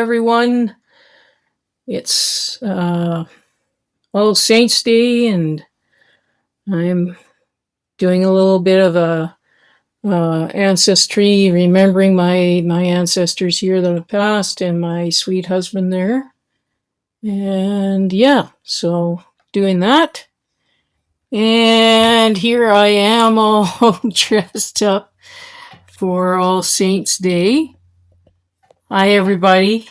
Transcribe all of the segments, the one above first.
everyone. It's All Saints Day, and I'm doing a little bit of a ancestry, remembering my ancestors here that have passed, and my sweet husband there. And yeah, so doing that. And here I am, all dressed up for All Saints Day. Hi, everybody.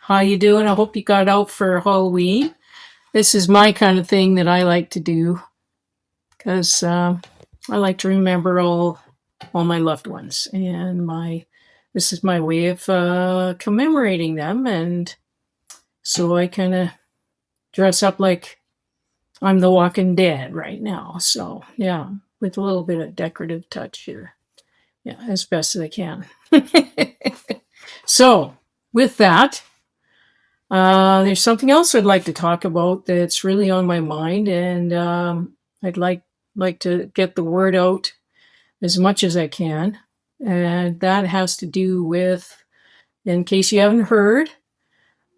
How you doing? I hope you got out for Halloween. This is my kind of thing that I like to do because I like to remember all my loved ones, and this is my way of commemorating them. And so I kind of dress up like I'm the Walking Dead right now. So yeah, with a little bit of decorative touch here. Yeah, as best as I can. So with that, there's something else I'd like to talk about that's really on my mind, and I'd like to get the word out as much as I can. And that has to do with, in case you haven't heard,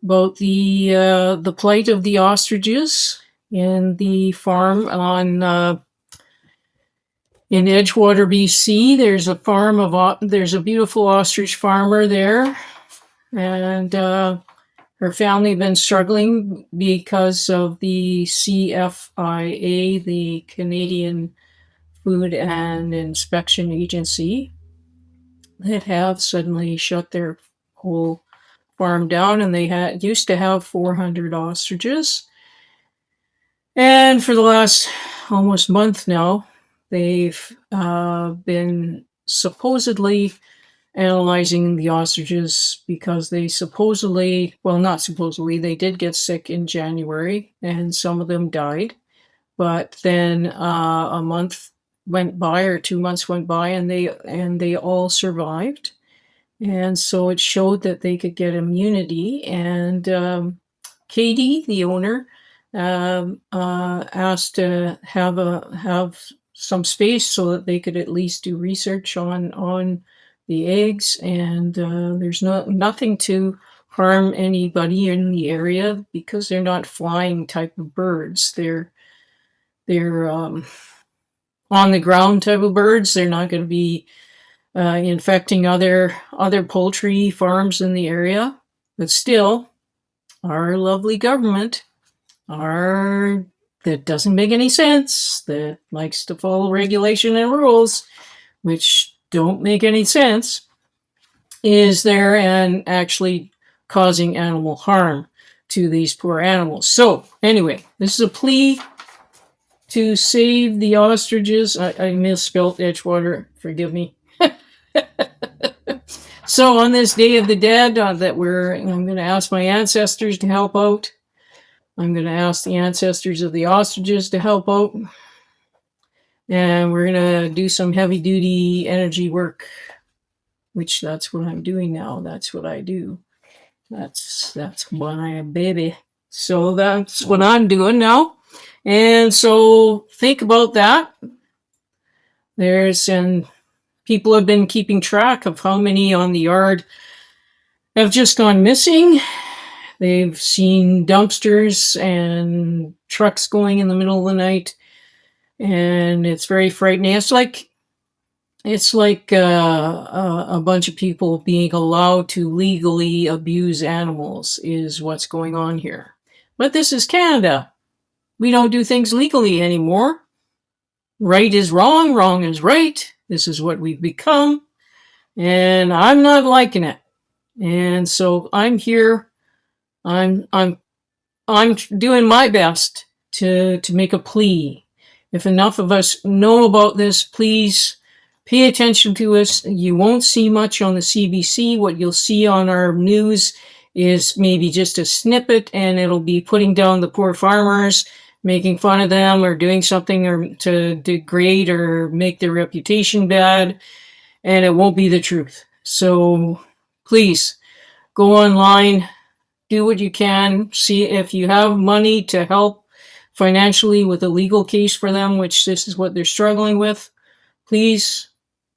about the plight of the ostriches in the farm in Edgewater, BC. There's a beautiful ostrich farmer there, and her family have been struggling because of the CFIA, the Canadian Food and Inspection Agency, that have suddenly shut their whole farm down, and they used to have 400 ostriches. And for the last almost month now, they've been supposedly analyzing the ostriches because they they did get sick in January, and some of them died. But then a month went by, or 2 months went by, and they all survived. And so it showed that they could get immunity. And Katie, the owner, asked to have some space so that they could at least do research on the eggs. And there's nothing to harm anybody in the area because they're not flying type of birds. They're on the ground type of birds. They're not going to be infecting other poultry farms in the area. But still, our lovely government, that doesn't make any sense, that likes to follow regulation and rules, which don't make any sense, is there and actually causing animal harm to these poor animals. So anyway, this is a plea to save the ostriches. I misspelled Edgewater, forgive me. So on this Day of the Dead, I'm going to ask my ancestors to help out. I'm going to ask the ancestors of the ostriches to help out. And we're going to do some heavy duty energy work, which that's what I'm doing now. That's what I do. That's my baby. So that's what I'm doing now. And so think about that. People have been keeping track of how many on the yard have just gone missing. They've seen dumpsters and trucks going in the middle of the night, and it's very frightening. It's like a bunch of people being allowed to legally abuse animals is what's going on here. But this is Canada. We don't do things legally anymore. Right is wrong, wrong is right. This is what we've become, and I'm not liking it. And so I'm here. I'm doing my best to make a plea. If enough of us know about this, please pay attention to us. You won't see much on the CBC. What you'll see on our news is maybe just a snippet, and it'll be putting down the poor farmers, making fun of them, or doing something or to degrade or make their reputation bad, and it won't be the truth. So please go online, do what you can, see if you have money to help financially with a legal case for them, which this is what they're struggling with. Please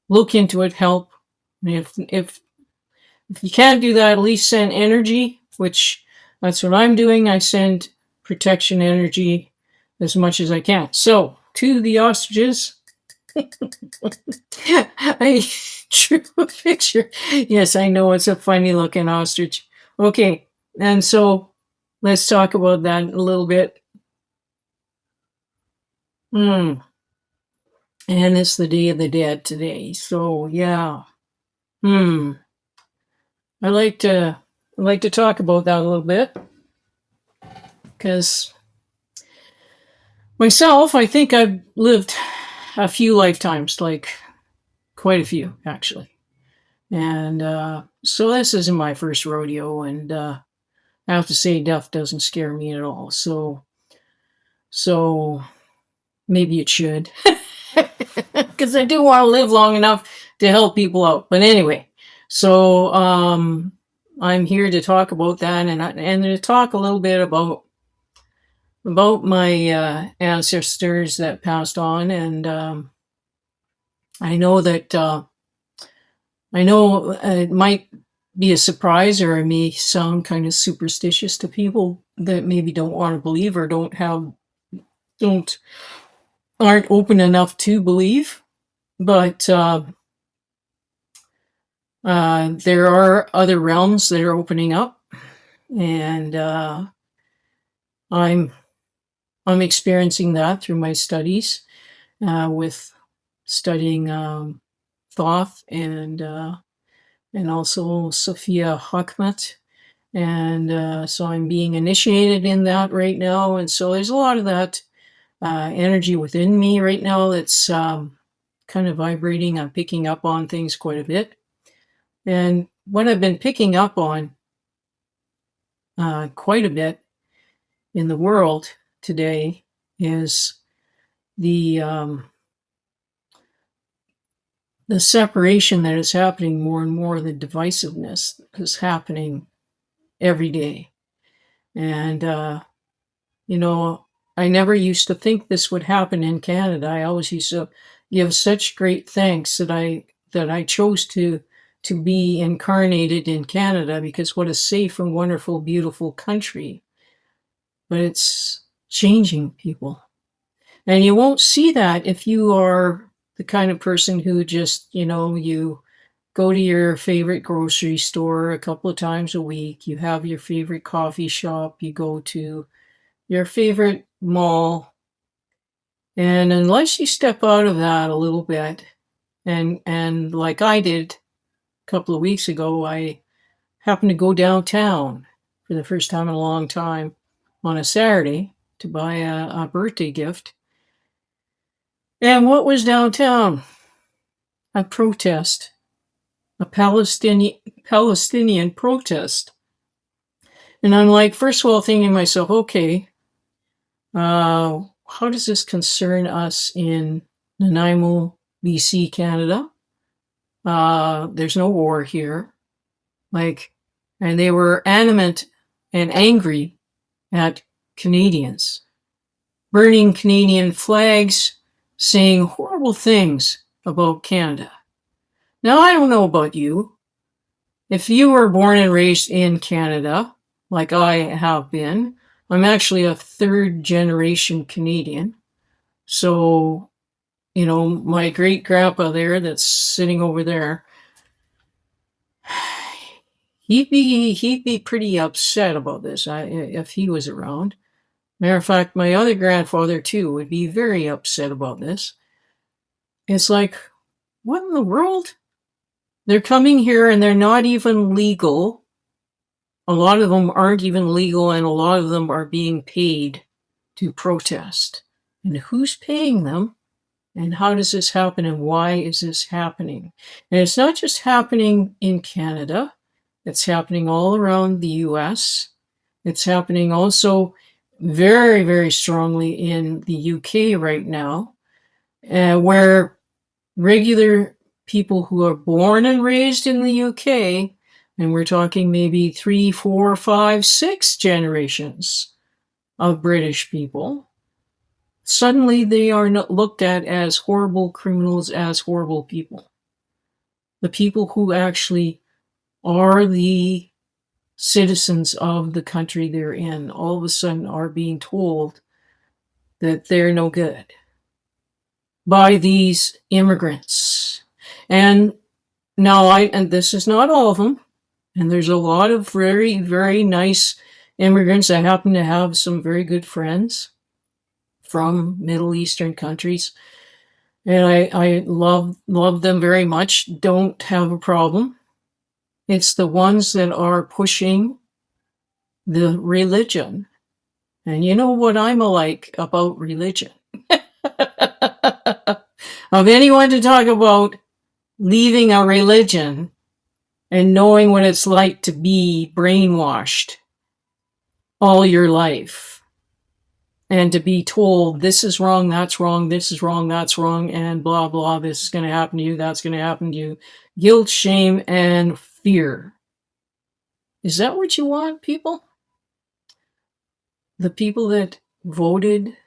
look into it, help. If If you can't do that, at least send energy, which that's what I'm doing. I send protection energy as much as I can. So, to the ostriches, I drew a picture. Yes, I know it's a funny looking ostrich. Okay, and so let's talk about that a little bit. And it's the Day of the Dead today. So yeah. Hmm. I like to talk about that a little bit because myself, I think I've lived a few lifetimes, like quite a few actually. And so this isn't my first rodeo, and I have to say death doesn't scare me at all. So maybe it should. Because I do want to live long enough to help people out. But anyway, so I'm here to talk about that, and to talk a little bit about my ancestors that passed on, and I know that I know it might be a surprise, or it may sound kind of superstitious to people that maybe don't want to believe or don't aren't open enough to believe, but there are other realms that are opening up, and I'm I'm experiencing that through my studies with studying Thoth and also Sophia Hakmat, and so I'm being initiated in that right now, and so there's a lot of that energy within me right now that's kind of vibrating. I'm picking up on things quite a bit. And what I've been picking up on quite a bit in the world today is the the separation that is happening more and more. The divisiveness is happening every day, and you know, I never used to think this would happen in Canada. I always used to give such great thanks that I chose to be incarnated in Canada, because what a safe and wonderful, beautiful country. But it's changing people. And you won't see that if you are the kind of person who just, you go to your favorite grocery store a couple of times a week, you have your favorite coffee shop, you go to your favorite mall, and unless you step out of that a little bit, and like I did a couple of weeks ago, I happened to go downtown for the first time in a long time on a Saturday to buy a birthday gift. And what was downtown? A protest, a Palestinian protest. And I'm like, first of all, thinking to myself, okay, how does this concern us in Nanaimo, BC, Canada? There's no war here. And they were animate and angry at Canadians, burning Canadian flags, saying horrible things about Canada. Now, I don't know about you. If you were born and raised in Canada, like I have been, I'm actually a third generation Canadian. So, my great grandpa there that's sitting over there, he'd be pretty upset about this if he was around. Matter of fact, my other grandfather too would be very upset about this. It's like, what in the world? They're coming here and they're not even legal. A lot of them aren't even legal, and a lot of them are being paid to protest. And who's paying them? And how does this happen? And why is this happening? And it's not just happening in Canada. It's happening all around the US. It's happening also very, very strongly in the UK right now, where regular people who are born and raised in the UK, and we're talking maybe 3, 4, 5, 6 generations of British people, suddenly they are not looked at as horrible criminals, as horrible people. The people who actually are the citizens of the country they're in all of a sudden are being told that they're no good by these immigrants. And now and this is not all of them, and there's a lot of very, very nice immigrants. I happen to have some very good friends from Middle Eastern countries, and I love them very much. Don't have a problem. It's the ones that are pushing the religion. And you know what I'm like about religion. Of anyone to talk about leaving a religion and knowing what it's like to be brainwashed all your life and to be told this is wrong, that's wrong, this is wrong, that's wrong, and blah, blah, this is going to happen to you, that's going to happen to you. Guilt, shame, and fear. Is that what you want, people? The people that voted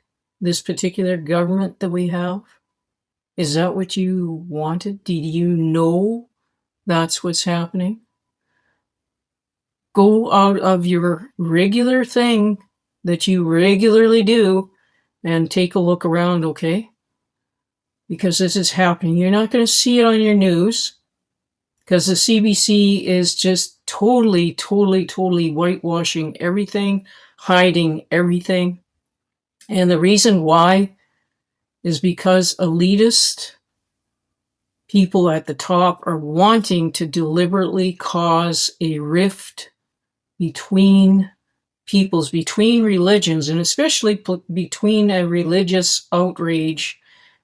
this particular government that we have? Is that what you wanted? Did you know that's what's happening? Go out of your regular thing that you regularly do and take a look around, okay? Because this is happening. You're not going to see it on your news because the CBC is just totally whitewashing everything, hiding everything. And the reason why is because elitist people at the top are wanting to deliberately cause a rift between peoples, between religions, and especially between a religious outrage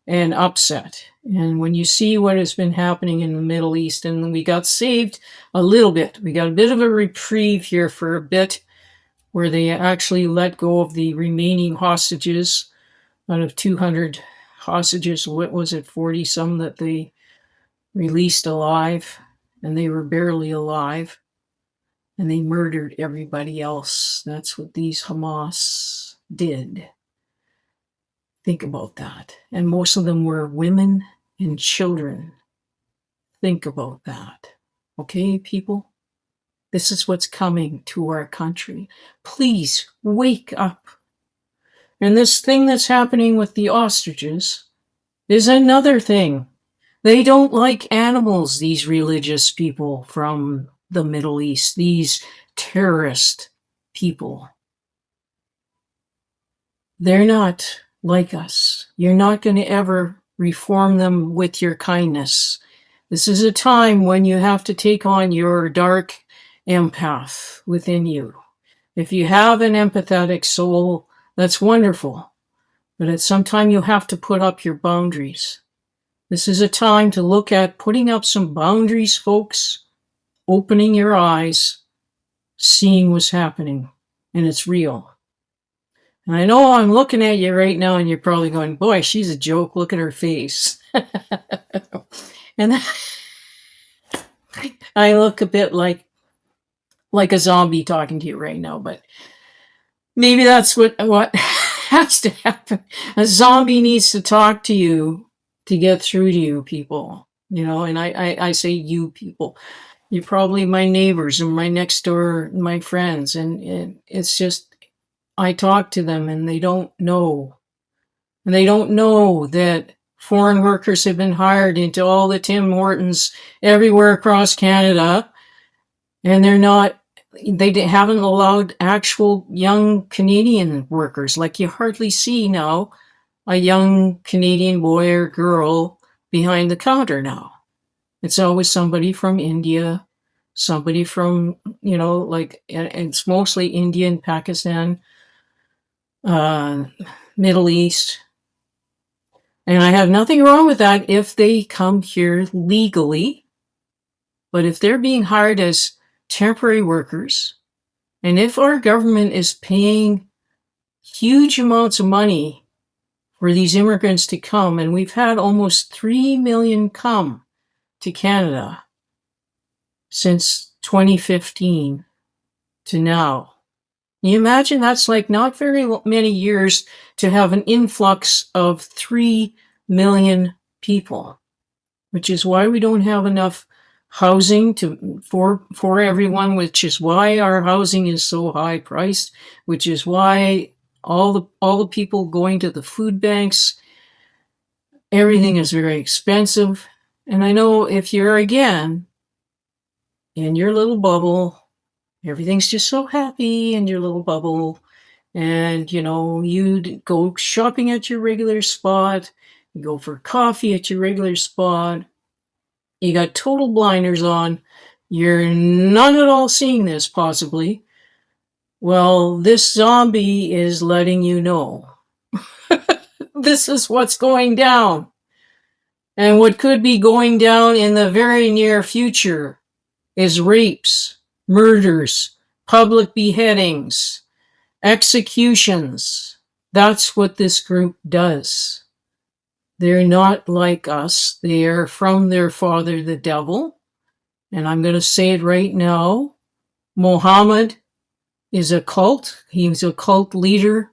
and upset. And when you see what has been happening in the Middle East, and we got saved a little bit, we got a bit of a reprieve here for a bit, where they actually let go of the remaining hostages out of 200 hostages. What was it, 40 some that they released alive, and they were barely alive, and they murdered everybody else. That's what these Hamas did. Think about that. And most of them were women and children. Think about that. Okay, people? This is what's coming to our country. Please wake up. And this thing that's happening with the ostriches is another thing. They don't like animals, these religious people from the Middle East, these terrorist people. They're not like us. You're not going to ever reform them with your kindness. This is a time when you have to take on your dark empath within you. If you have an empathetic soul, that's wonderful. But at some time you have to put up your boundaries. This is a time to look at putting up some boundaries, folks, opening your eyes, seeing what's happening, and it's real. And I know I'm looking at you right now and you're probably going, boy, she's a joke. Look at her face. And I look a bit like a zombie talking to you right now, but maybe that's what has to happen. A zombie needs to talk to you to get through to you, people. You know, and I say you people. You're probably my neighbors and my next door, my friends. And it's just, I talk to them and they don't know. And they don't know that foreign workers have been hired into all the Tim Hortons everywhere across Canada. And they haven't allowed actual young Canadian workers. Like you hardly see now a young Canadian boy or girl behind the counter now. It's always somebody from India, somebody from, like, it's mostly Indian, Pakistan, Middle East. And I have nothing wrong with that if they come here legally. But if they're being hired as temporary workers, and if our government is paying huge amounts of money for these immigrants to come, and we've had almost 3 million come to Canada since 2015 to now. Can you imagine? That's like not very many years to have an influx of 3 million people, which is why we don't have enough housing for everyone, which is why our housing is so high priced, which is why all the people going to the food banks, everything is very expensive. And I know if you're again in your little bubble, everything's just so happy in your little bubble, and you go shopping at your regular spot, you go for coffee at your regular spot, you got total blinders on, you're not at all seeing this possibly. Well, this zombie is letting you know this is what's going down, and what could be going down in the very near future is rapes, murders, public beheadings, executions. That's what this group does. They're not like us. They are from their father, the devil. And I'm going to say it right now. Muhammad is a cult. He's a cult leader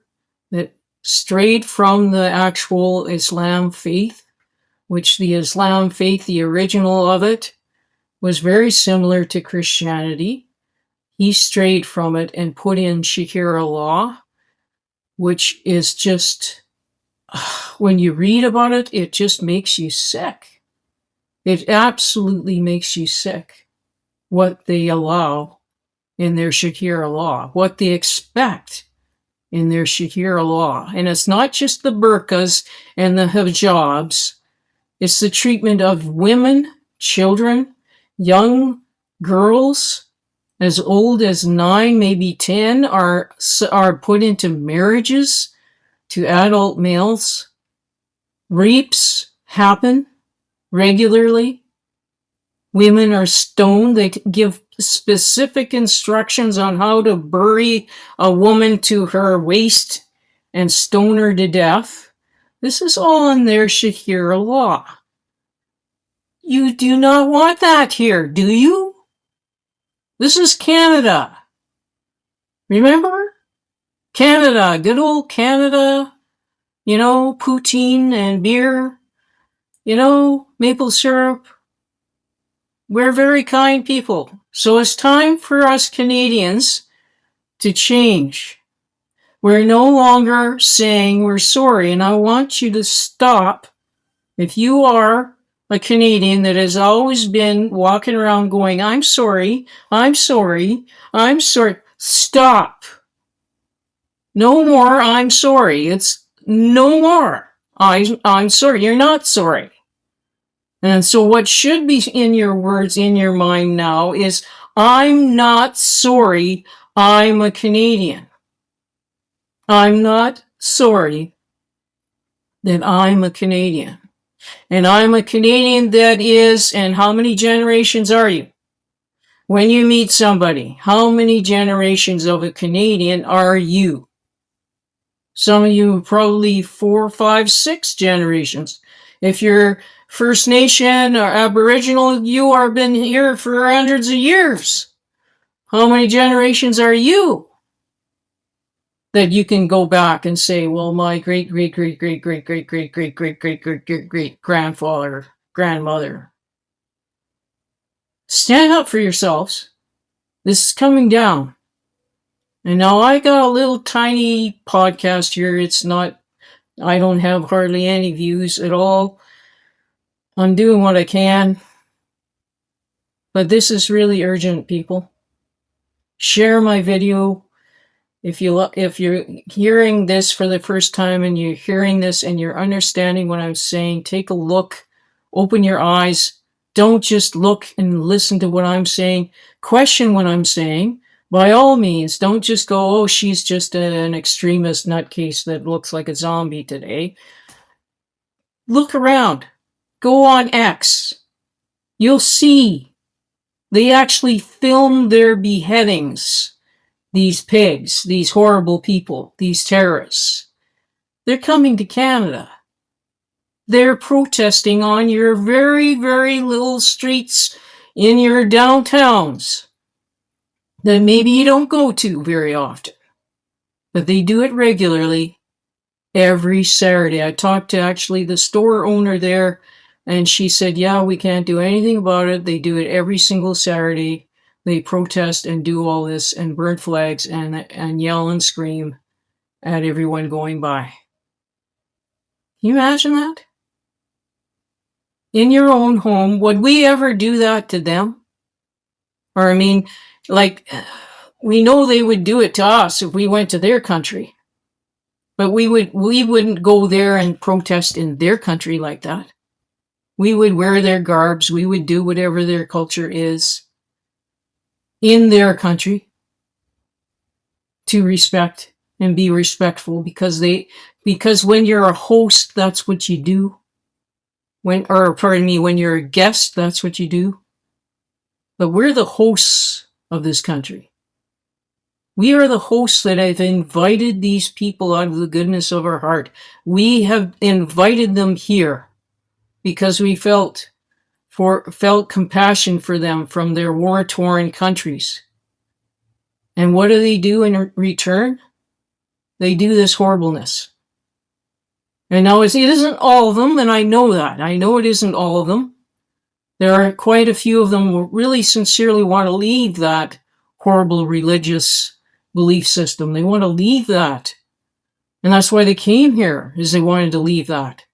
that strayed from the actual Islam faith, which the Islam faith, the original of it, was very similar to Christianity. He strayed from it and put in Sharia Law, which is just, when you read about it, it just makes you sick. It absolutely makes you sick what they allow in their Sharia Law, what they expect in their Sharia Law. And it's not just the burqas and the hijabs, it's the treatment of women, children, young girls as old as 9, maybe 10, are put into marriages to adult males. Rapes happen regularly. Women are stoned. They give specific instructions on how to bury a woman to her waist and stone her to death. This is all in their Sharia Law. You do not want that here, do you? This is Canada. Remember? Canada, good old Canada, poutine and beer, maple syrup. We're very kind people. So it's time for us Canadians to change. We're no longer saying we're sorry, and I want you to stop. If you are a Canadian that has always been walking around going, I'm sorry, I'm sorry, I'm sorry, stop. No more, I'm sorry. It's no more. I'm sorry. You're not sorry. And so what should be in your words, in your mind now is, I'm not sorry. I'm a Canadian. I'm not sorry that I'm a Canadian. And I'm a Canadian that is, and how many generations are you? When you meet somebody, how many generations of a Canadian are you? Some of you probably 4, 5, 6 generations. If you're First Nation or Aboriginal, you have been here for hundreds of years. How many generations are you that you can go back and say, well, my great, great, great, great, great, great, great, great, great, great, great, great, great grandfather, grandmother? Stand up for yourselves. This is coming down. And now I got a little tiny podcast here. I don't have hardly any views at all. I'm doing what I can. But this is really urgent, people. Share my video. If you're hearing this for the first time and you're hearing this and you're understanding what I'm saying, take a look. Open your eyes. Don't just look and listen to what I'm saying. Question what I'm saying. By all means, don't just go, oh, she's just an extremist nutcase that looks like a zombie today. Look around. Go on X. You'll see. They actually filmed their beheadings. These pigs, these horrible people, these terrorists. They're coming to Canada. They're protesting on your very, very little streets in your downtowns that maybe you don't go to very often. But they do it regularly every Saturday. I talked to actually the store owner there And she said, yeah, we can't do anything about it. They do it every single Saturday. They protest and do all this and burn flags and yell and scream at everyone going by. Can you imagine that? In your own home, would we ever do that to them? Or, I mean, like, we know they would do it to us if we went to their country. But we wouldn't go there and protest in their country like that. We would wear their garbs. We would do whatever their culture is in their country to respect and be respectful, because when you're a host, that's what you do. When you're a guest, that's what you do. But we're the hosts of this country. We are the hosts that have invited these people out of the goodness of our heart. We have invited them here because we felt compassion for them from their war-torn countries. And what do they do in return? They do this horribleness. And now it isn't all of them, and I know that. I know it isn't all of them. There are quite a few of them who really sincerely want to leave that horrible religious belief system. They want to leave that. And that's why they came here, is they wanted to leave that.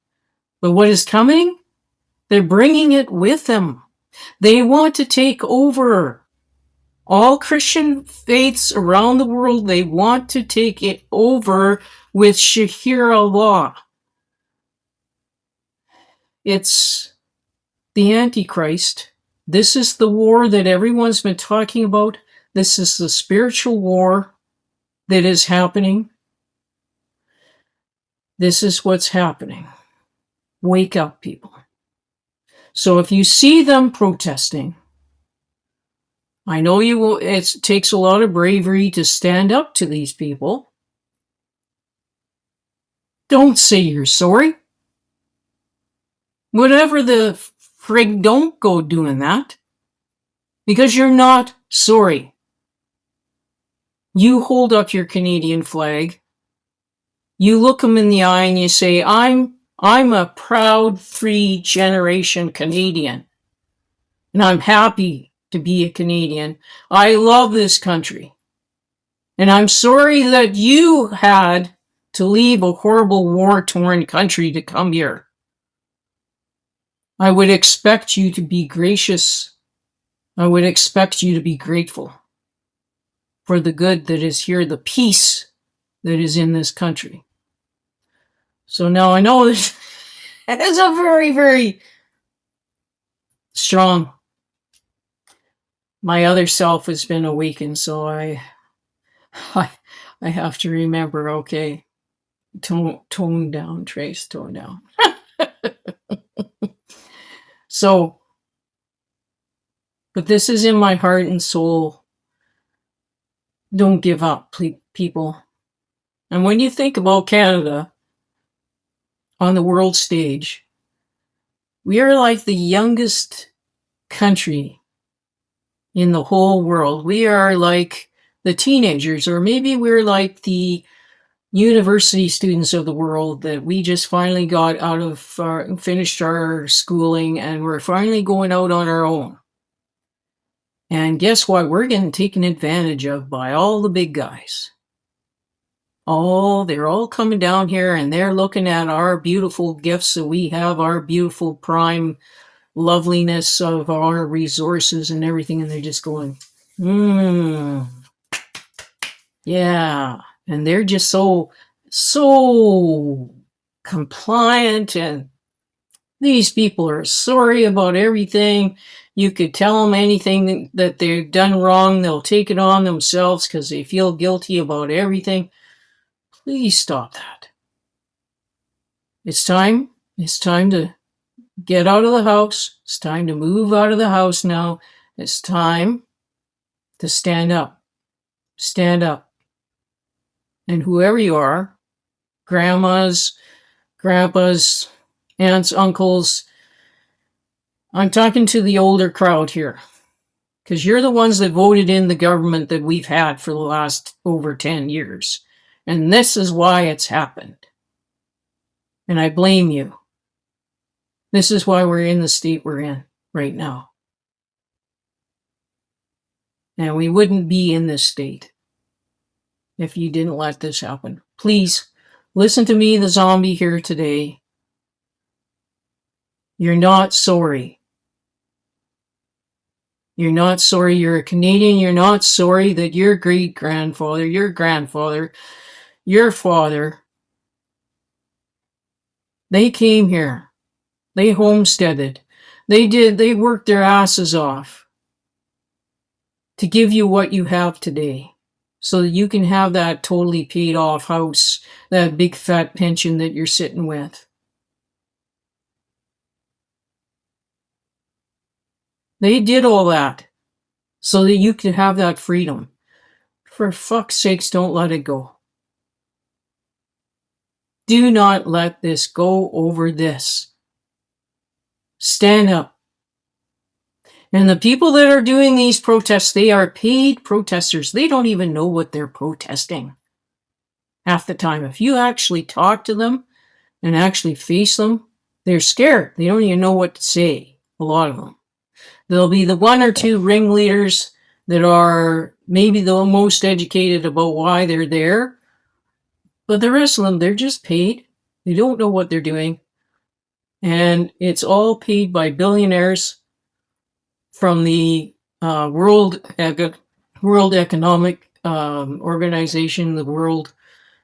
But what is coming? They're bringing it with them. They want to take over all Christian faiths around the world. They want to take it over with Sharia Law. It's the Antichrist. This is the war that everyone's been talking about. This is the spiritual war that is happening. This is what's happening. Wake up, people. So if you see them protesting, I know you will. It takes a lot of bravery to stand up to these people. Don't say you're sorry. Whatever the frig, don't go doing that. Because you're not sorry. You hold up your Canadian flag. You look them in the eye and you say, I'm a proud 3-generation Canadian. And I'm happy to be a Canadian. I love this country. And I'm sorry that you had to leave a horrible war-torn country to come here. I would expect you to be gracious. I would expect you to be grateful for the good that is here, the peace that is in this country. So now I know this is a very, very strong. My other self has been awakened, so I have to remember, okay, tone down, Trace, tone down. So, but this is in my heart and soul. Don't give up, people. And when you think about Canada on the world stage, we are like the youngest country in the whole world. We are like the teenagers, or maybe we're like the university students of the world, that we just finally got out of, finished our schooling, and we're finally going out on our own. And guess what? We're getting taken advantage of by all the big guys. They're all coming down here and they're looking at our beautiful gifts that we have, our beautiful prime loveliness of our resources and everything, and they're just going, yeah. And they're just so compliant, and these people are sorry about everything. You could tell them anything that they've done wrong, they'll take it on themselves because they feel guilty about everything. Please stop that. It's time to get out of the house. It's time to move out of the house now. It's time to stand up. Stand up. And whoever you are, grandmas, grandpas, aunts, uncles, I'm talking to the older crowd here, because you're the ones that voted in the government that we've had for the last over 10 years. And this is why it's happened. And I blame you. This is why we're in the state we're in right now. And we wouldn't be in this state if you didn't let this happen. Please listen to me, the zombie here today. You're not sorry. You're not sorry you're a Canadian. You're not sorry that your great-grandfather, your grandfather, your father, they came here. They homesteaded. They worked their asses off to give you what you have today so that you can have that totally paid off house, that big fat pension that you're sitting with. They did all that so that you could have that freedom. For fuck's sakes, don't let it go. Do not let this go over this. Stand up. And the people that are doing these protests, they are paid protesters. They don't even know what they're protesting. Half the time, if you actually talk to them and actually face them, they're scared. They don't even know what to say, a lot of them. There'll be the one or two ringleaders that are maybe the most educated about why they're there. But the rest of them, they're just paid. They don't know what they're doing. And it's all paid by billionaires from the World Economic Organization, the World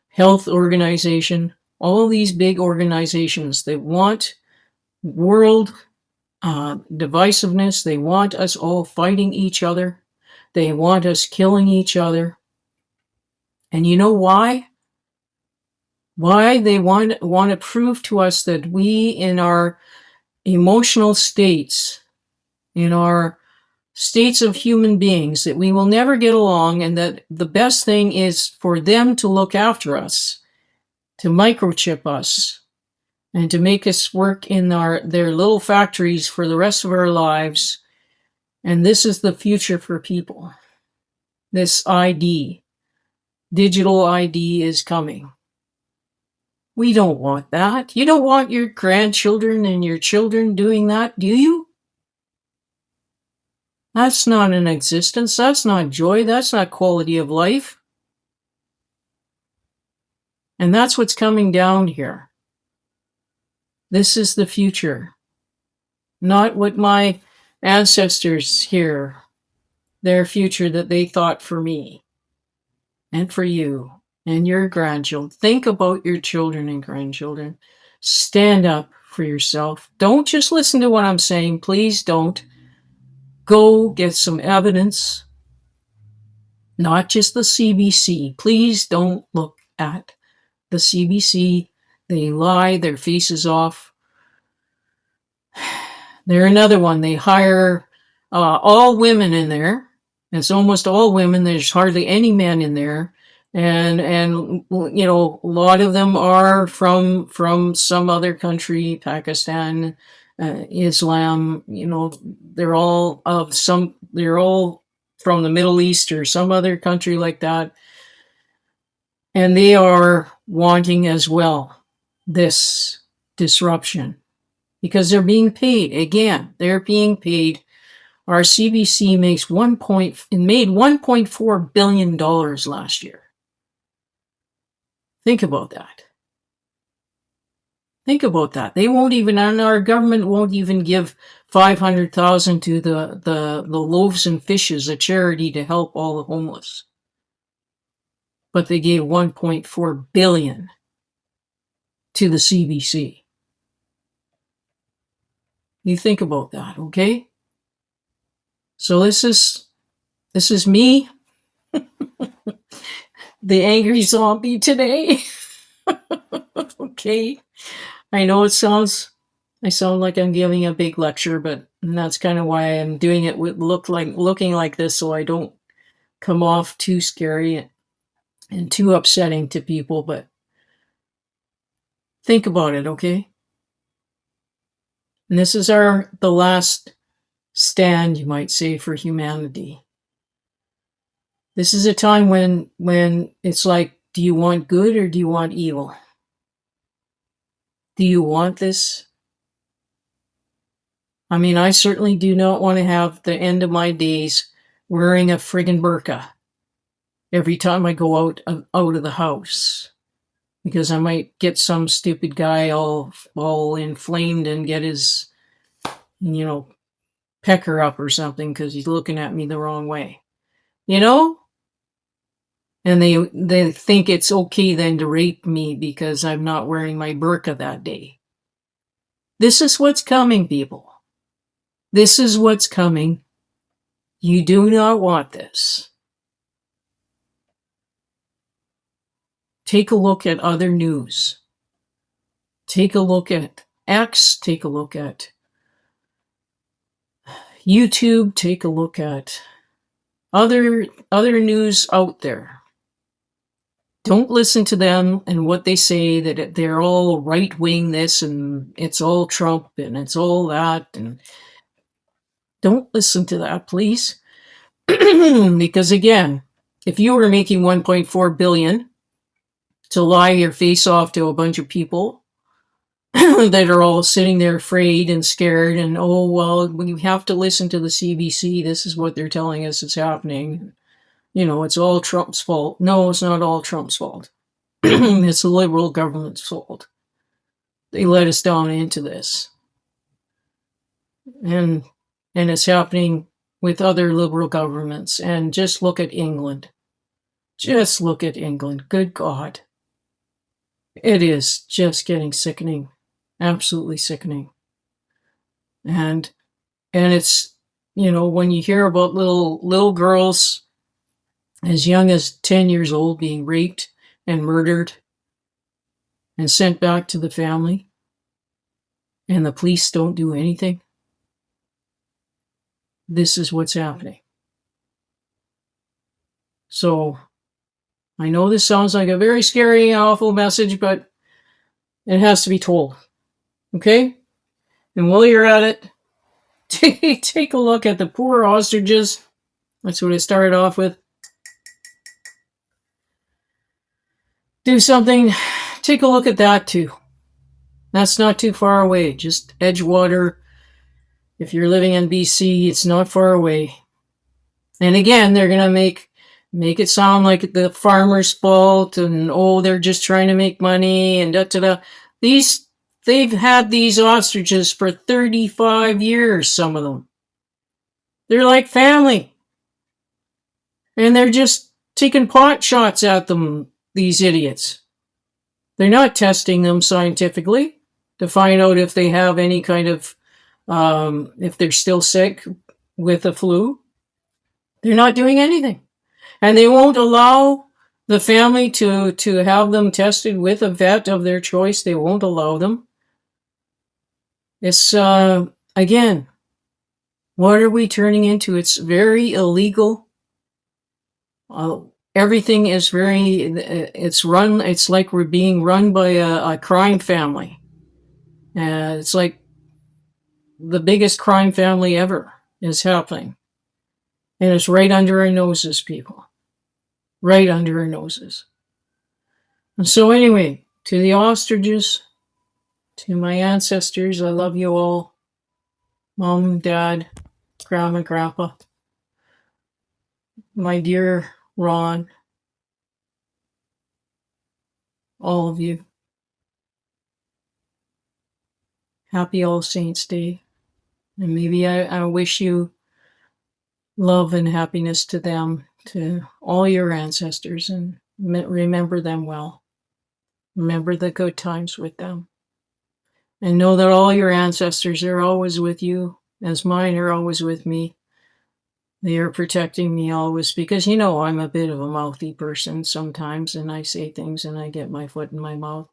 Health Organization, all these big organizations that want world divisiveness. They want us all fighting each other. They want us killing each other. And you know why? Why they want to prove to us that we, in our emotional states, in our states of human beings, that we will never get along, and that the best thing is for them to look after us, to microchip us, and to make us work in their little factories for the rest of our lives. And this is the future for people. This ID, digital ID, is coming. We don't want that. You don't want your grandchildren and your children doing that, do you? That's not an existence. That's not joy. That's not quality of life. And that's what's coming down here. This is the future. Not what my ancestors here, their future that they thought for me and for you and your grandchildren. Think about your children and grandchildren. Stand up for yourself. Don't just listen to what I'm saying. Please don't. Go get some evidence. Not just the CBC. Please don't look at the CBC. They lie their faces off. They're another one. They hire all women in there. It's almost all women. There's hardly any men in there. And you know, a lot of them are from some other country, Pakistan, Islam. You know, they're all from the Middle East or some other country like that. And they are wanting as well this disruption because they're being paid. Again, they're being paid. Our CBC made $1.4 billion last year. Think about that. Think about that. They won't even, and our government won't even give $500,000 to the loaves and fishes, a charity to help all the homeless. But they gave $1.4 billion to the CBC. You think about that, okay? So this is me, the angry zombie today. Okay. I know I sound like I'm giving a big lecture, but that's kind of why I'm doing it with looking like this, so I don't come off too scary and too upsetting to people. But think about it, okay? And this is the last stand, you might say, for humanity. This is a time when it's like, do you want good or do you want evil? Do you want this I mean, I certainly do not want to have the end of my days wearing a friggin' burqa every time I go out of the house, because I might get some stupid guy all inflamed and get his, you know, pecker up or something because he's looking at me the wrong way. You know? And they think it's okay then to rape me because I'm not wearing my burqa that day. This is what's coming, people. This is what's coming. You do not want this. Take a look at other news. Take a look at X. Take a look at YouTube. Take a look at other news out there. Don't listen to them and what they say, that they're all right-wing this and it's all Trump and it's all that. And don't listen to that, please. Because again, if you were making 1.4 billion to lie your face off to a bunch of people that are all sitting there afraid and scared and, oh, well, we have to listen to the CBC. This is what they're telling us is happening. You know, it's all Trump's fault. No, it's not all Trump's fault. It's the liberal government's fault. They let us down into this. And it's happening with other liberal governments. And just look at England. Just look at England. Good God. It is just getting sickening. Absolutely sickening. And it's, you know, when you hear about little girls as young as 10 years old being raped and murdered and sent back to the family, and the police don't do anything, this is what's happening. So I know this sounds like a very scary, awful message, but it has to be told. Okay? And while you're at it, take a look at the poor ostriches. That's what I started off with. Do something. Take a look at that too. That's not too far away. Just Edgewater. If you're living in BC, it's not far away. And again, they're going to make it sound like the farmer's fault and, oh, they're just trying to make money and da-da-da. They've had these ostriches for 35 years, some of them. They're like family. And they're just taking pot shots at them, these idiots. They're not testing them scientifically to find out if they have any kind of, if they're still sick with the flu. They're not doing anything. And they won't allow the family to have them tested with a vet of their choice. They won't allow them. It's, again, what are we turning into? It's very illegal. Everything is it's like we're being run by a crime family. It's like the biggest crime family ever is happening. And it's right under our noses, people. Right under our noses. And so anyway, to the ostriches, to my ancestors, I love you all. Mom, Dad, Grandma, Grandpa, my dear Ron, all of you. Happy All Saints Day. And maybe I wish you love and happiness to them, to all your ancestors, and remember them well. Remember the good times with them. And know that all your ancestors are always with you, as mine are always with me. They are protecting me always, because, you know, I'm a bit of a mouthy person sometimes, and I say things and I get my foot in my mouth.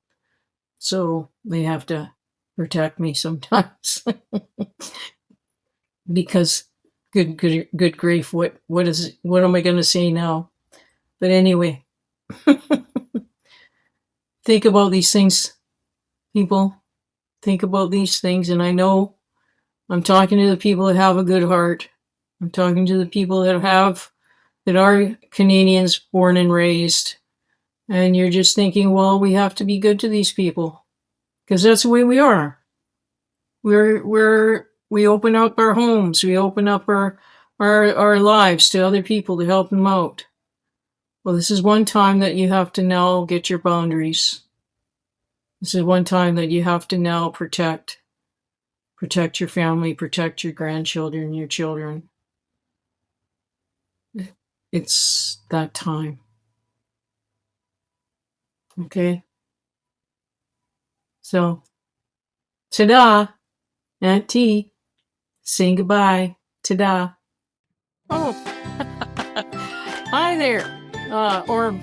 So they have to protect me sometimes. Because good grief, what am I going to say now? But anyway, think about these things, people. Think about these things, and I know I'm talking to the people that have a good heart. I'm talking to the people that are Canadians born and raised, and you're just thinking, well, we have to be good to these people because that's the way we are. We're We open up our homes. We open up our lives to other people to help them out. Well, this is one time that you have to now get your boundaries. This is one time that you have to now protect your family, protect your grandchildren, your children. It's that time. Okay? So, ta-da, Aunt T, saying goodbye. Ta-da. Oh, hi there. Or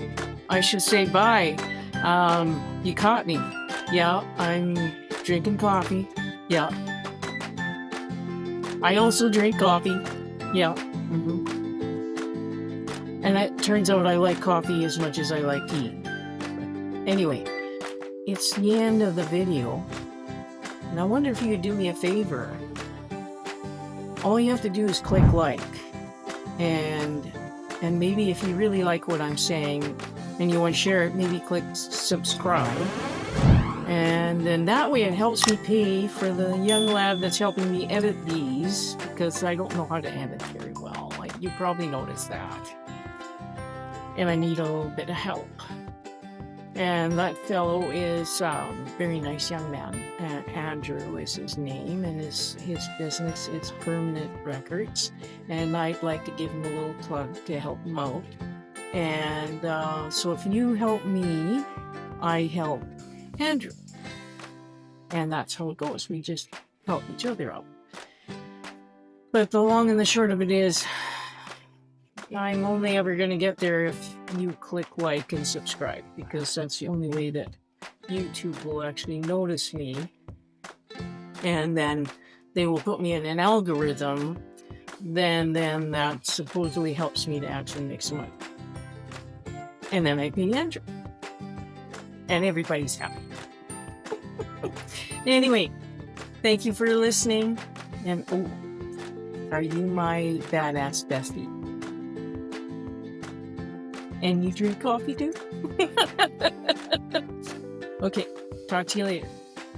I should say bye. You caught me. Yeah, I'm drinking coffee. Yeah. I also drink coffee. Yeah. And it turns out I like coffee as much as I like tea. But anyway, it's the end of the video. And I wonder if you could do me a favor. All you have to do is click like. And maybe if you really like what I'm saying and you want to share it, maybe click subscribe. And then that way it helps me pay for the young lad that's helping me edit these, because I don't know how to edit very well. Like, you probably noticed that. And I need a little bit of help. And that fellow is a very nice young man. Andrew is his name, and his business is Permanent Records. And I'd like to give him a little plug to help him out. And so if you help me, I help Andrew. And that's how it goes. We just help each other out. But the long and the short of it is, I'm only ever going to get there if you click like and subscribe, because that's the only way that YouTube will actually notice me. And then they will put me in an algorithm. Then that supposedly helps me to actually make some money. And then I pay Andrew. And everybody's happy. Anyway, thank you for listening. And are you my badass bestie? And you drink coffee too? Okay, talk to you later.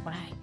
Bye.